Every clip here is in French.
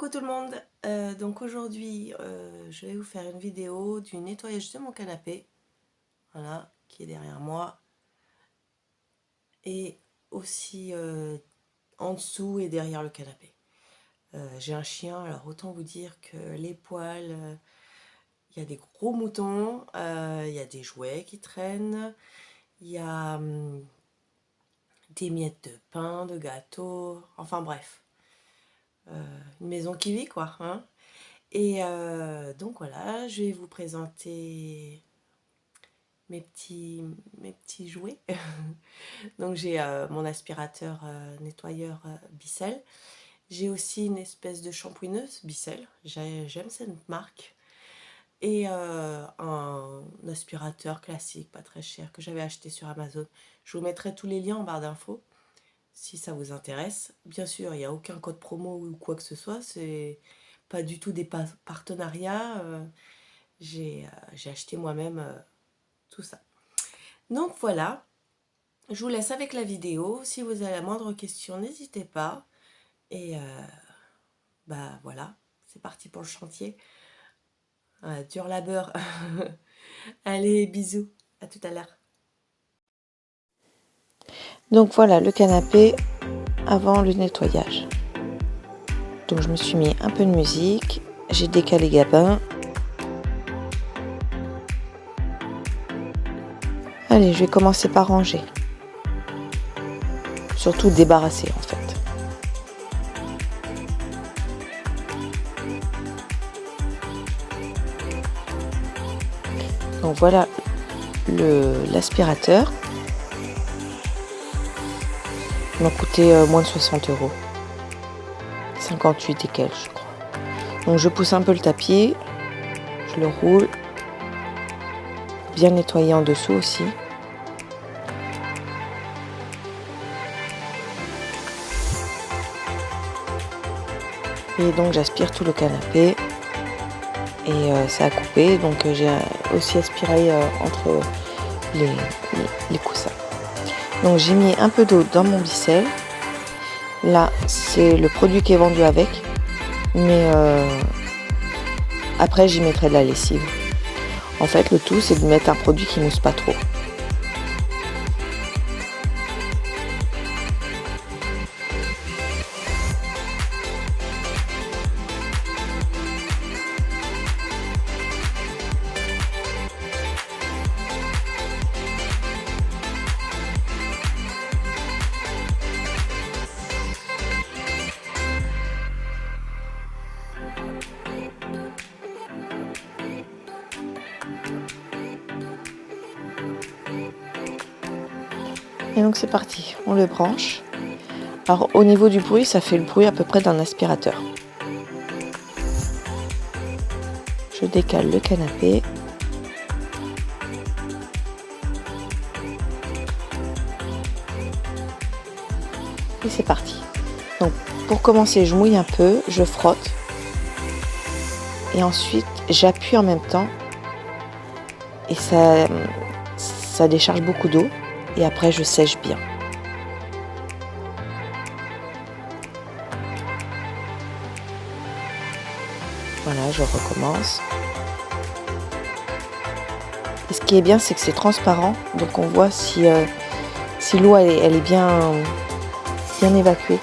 Coucou tout le monde, donc aujourd'hui je vais vous faire une vidéo du nettoyage de mon canapé, voilà, qui est derrière moi, et aussi en dessous et derrière le canapé. J'ai un chien, alors autant vous dire que les poils, il y a des gros moutons, il y a des jouets qui traînent, il y a des miettes de pain, de gâteau, enfin bref, une maison qui vit quoi, hein. Et donc voilà, je vais vous présenter mes petits, mes petits jouets. Donc j'ai mon aspirateur nettoyeur Bissell. J'ai aussi une espèce de shampouineuse Bissell, j'aime cette marque. Et un aspirateur classique, pas très cher, que j'avais acheté sur Amazon. Je vous mettrai tous les liens en barre d'infos, si ça vous intéresse. Bien sûr, il n'y a aucun code promo ou quoi que ce soit, c'est pas du tout des partenariats. J'ai acheté moi-même tout ça. Donc voilà, je vous laisse avec la vidéo. Si vous avez la moindre question, n'hésitez pas. Et bah voilà, c'est parti pour le chantier. Dur labeur. Allez, bisous, à tout à l'heure. Donc voilà le canapé avant le nettoyage. Donc je me suis mis un peu de musique, j'ai décalé Gabin. Allez, je vais commencer par ranger. Surtout débarrasser en fait. Donc voilà l'aspirateur. Il m'a coûté moins de 60 €. 58 et quelques je crois. Donc je pousse un peu le tapis, je le roule. Bien nettoyer en dessous aussi. Et donc j'aspire tout le canapé. Et ça a coupé, donc j'ai aussi aspiré entre les coussins. Donc j'ai mis un peu d'eau dans mon Bissell. Là c'est le produit qui est vendu avec, mais après j'y mettrai de la lessive. En fait le tout c'est de mettre un produit qui mousse pas trop. Et donc c'est parti, on le branche. Alors au niveau du bruit, ça fait le bruit à peu près d'un aspirateur. Je décale le canapé. Et c'est parti. Donc pour commencer, je mouille un peu, je frotte. Et ensuite, j'appuie en même temps. Et ça décharge beaucoup d'eau. Et après, je sèche bien. Voilà, je recommence. Et ce qui est bien, c'est que c'est transparent. Donc on voit si l'eau elle est bien évacuée.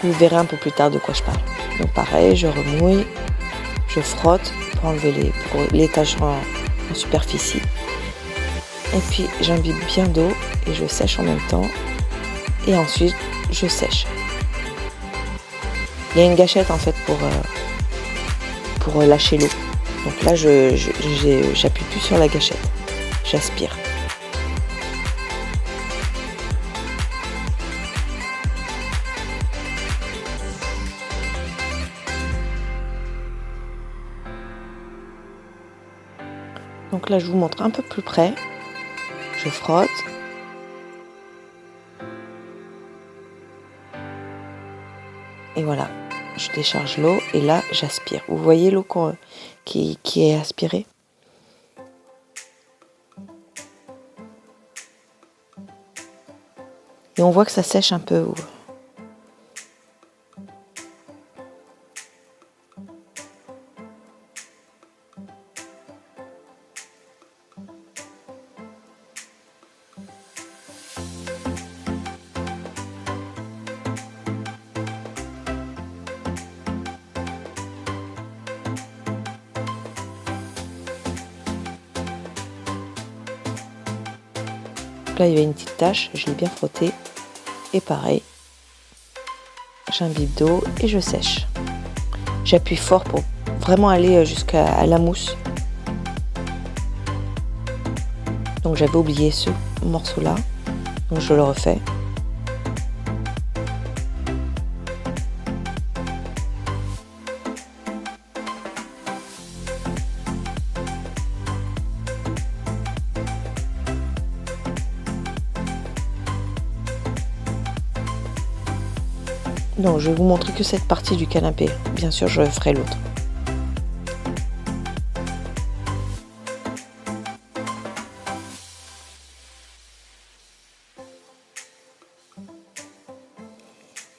Vous verrez un peu plus tard de quoi je parle. Donc pareil, je remouille, je frotte pour enlever les taches en superficie. Et puis j'imbibe bien d'eau et je sèche en même temps. Et ensuite, je sèche. Il y a une gâchette en fait pour lâcher l'eau. Donc là, j'appuie plus sur la gâchette. J'aspire. Donc là, je vous montre un peu plus près. Je frotte. Et voilà, je décharge l'eau et là, j'aspire. Vous voyez l'eau qui est aspirée? Et on voit que ça sèche un peu Donc là il y avait une petite tache, je l'ai bien frotté. Et pareil, j'imbibe d'eau et je sèche. J'appuie fort pour vraiment aller jusqu'à la mousse. Donc j'avais oublié ce morceau là, donc je le refais. Donc je vais vous montrer que cette partie du canapé. Bien sûr, je ferai l'autre.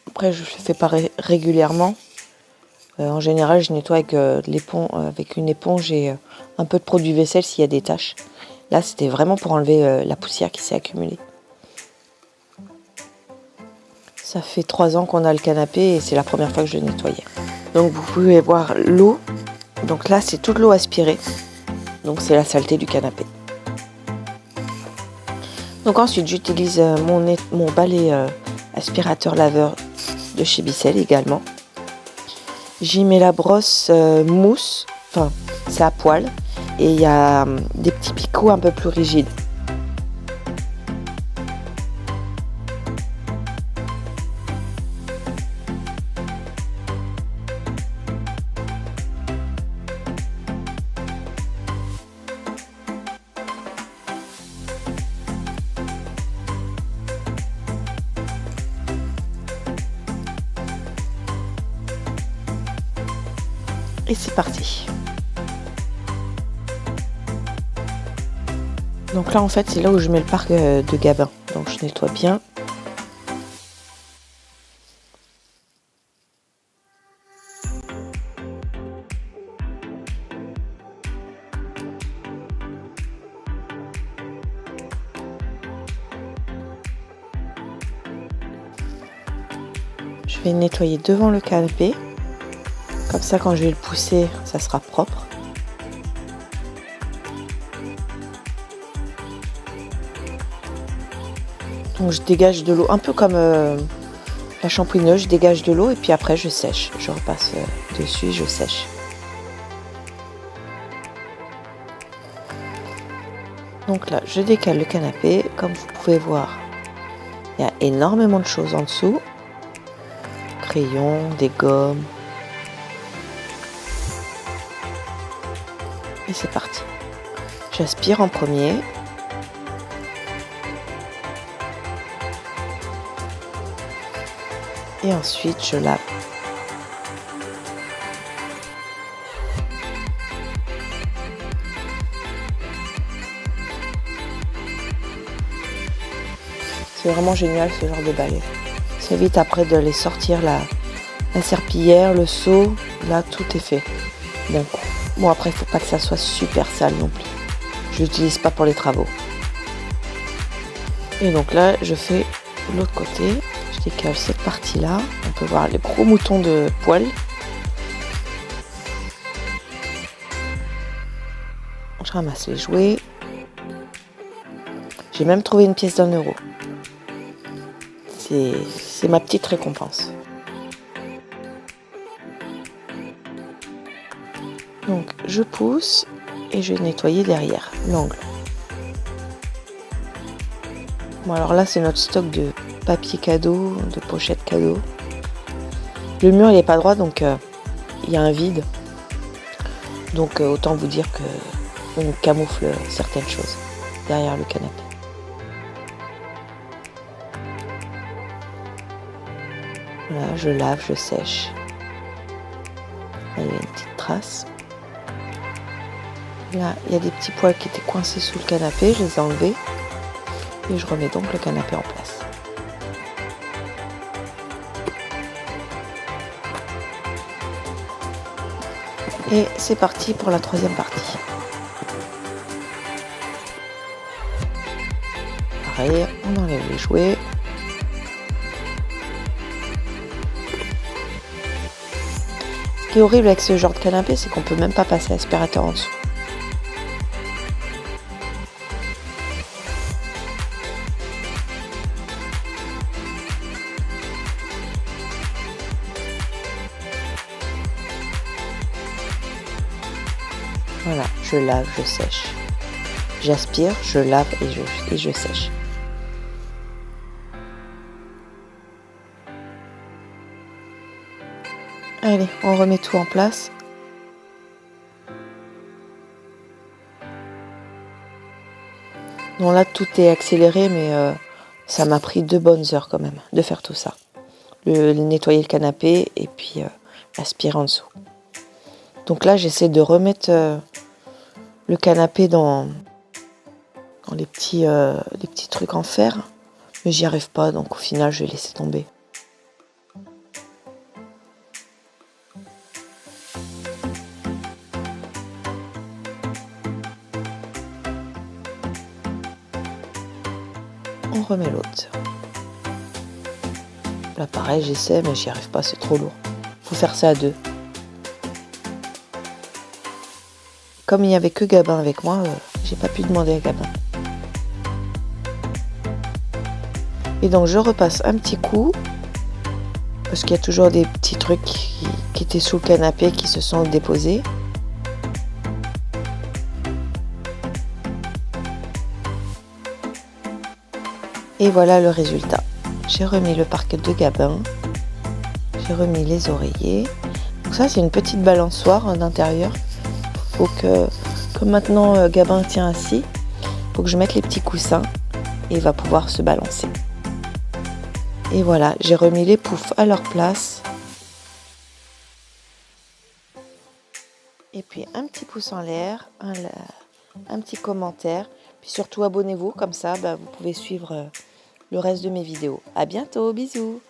Après, je le fais pas régulièrement. En général, je nettoie avec, avec une éponge et un peu de produit vaisselle s'il y a des taches. Là, c'était vraiment pour enlever la poussière qui s'est accumulée. Ça fait 3 ans qu'on a le canapé et c'est la première fois que je le nettoyais. Donc vous pouvez voir l'eau. Donc là c'est toute l'eau aspirée. Donc c'est la saleté du canapé. Donc ensuite j'utilise mon balai aspirateur laveur de chez Bissell également. J'y mets la brosse mousse. Enfin c'est à poil. Et il y a des petits picots un peu plus rigides. Et c'est parti. Donc là en fait c'est là où je mets le parc de Gabin. Donc je nettoie bien. Je vais nettoyer devant le canapé. Comme ça, quand je vais le pousser, ça sera propre. Donc je dégage de l'eau, un peu comme la shampouineuse, je dégage de l'eau et puis après je sèche. Je repasse dessus et je sèche. Donc là, je décale le canapé. Comme vous pouvez voir, il y a énormément de choses en dessous. Crayons, des gommes. Et c'est parti. J'aspire en premier. Et ensuite, je lave. C'est vraiment génial ce genre de balai. Ça évite après de les sortir la serpillière, le seau. Là, tout est fait d'un coup. Bon, après, il ne faut pas que ça soit super sale non plus. Je l'utilise pas pour les travaux. Et donc là, je fais l'autre côté. Je décale cette partie-là. On peut voir les gros moutons de poils. Je ramasse les jouets. J'ai même trouvé une pièce d'1 €. C'est ma petite récompense. Donc je pousse et je vais nettoyer derrière l'angle. Bon alors là c'est notre stock de papier cadeau, de pochettes cadeau. Le mur il n'est pas droit donc il y a un vide. Donc autant vous dire que on camoufle certaines choses derrière le canapé. Voilà, je lave, je sèche. Là, il y a une petite trace. Là, il y a des petits poils qui étaient coincés sous le canapé, je les ai enlevés. Et je remets donc le canapé en place. Et c'est parti pour la troisième partie. Pareil, on enlève les jouets. Ce qui est horrible avec ce genre de canapé, c'est qu'on peut même pas passer l'aspirateur en dessous. Voilà, je lave, je sèche. J'aspire, je lave et je sèche. Allez, on remet tout en place. Bon là tout est accéléré mais ça m'a pris 2 bonnes heures quand même de faire tout ça. Nettoyer le canapé et puis aspirer en dessous. Donc là j'essaie de remettre le canapé dans les petits trucs en fer. Mais j'y arrive pas donc au final je vais laisser tomber. On remet l'autre. Là pareil j'essaie mais j'y arrive pas, c'est trop lourd. Faut faire ça à 2. Comme il n'y avait que Gabin avec moi, j'ai pas pu demander à Gabin. Et donc je repasse un petit coup parce qu'il y a toujours des petits trucs qui étaient sous le canapé qui se sont déposés. Et voilà le résultat. J'ai remis le parquet de Gabin. J'ai remis les oreillers. Donc ça c'est une petite balançoire d'intérieur. Faut que maintenant Gabin tient assis, faut que je mette les petits coussins et il va pouvoir se balancer. Et voilà, j'ai remis les poufs à leur place. Et puis un petit pouce en l'air, un petit commentaire. Puis surtout abonnez-vous, comme ça vous pouvez suivre le reste de mes vidéos. À bientôt, bisous!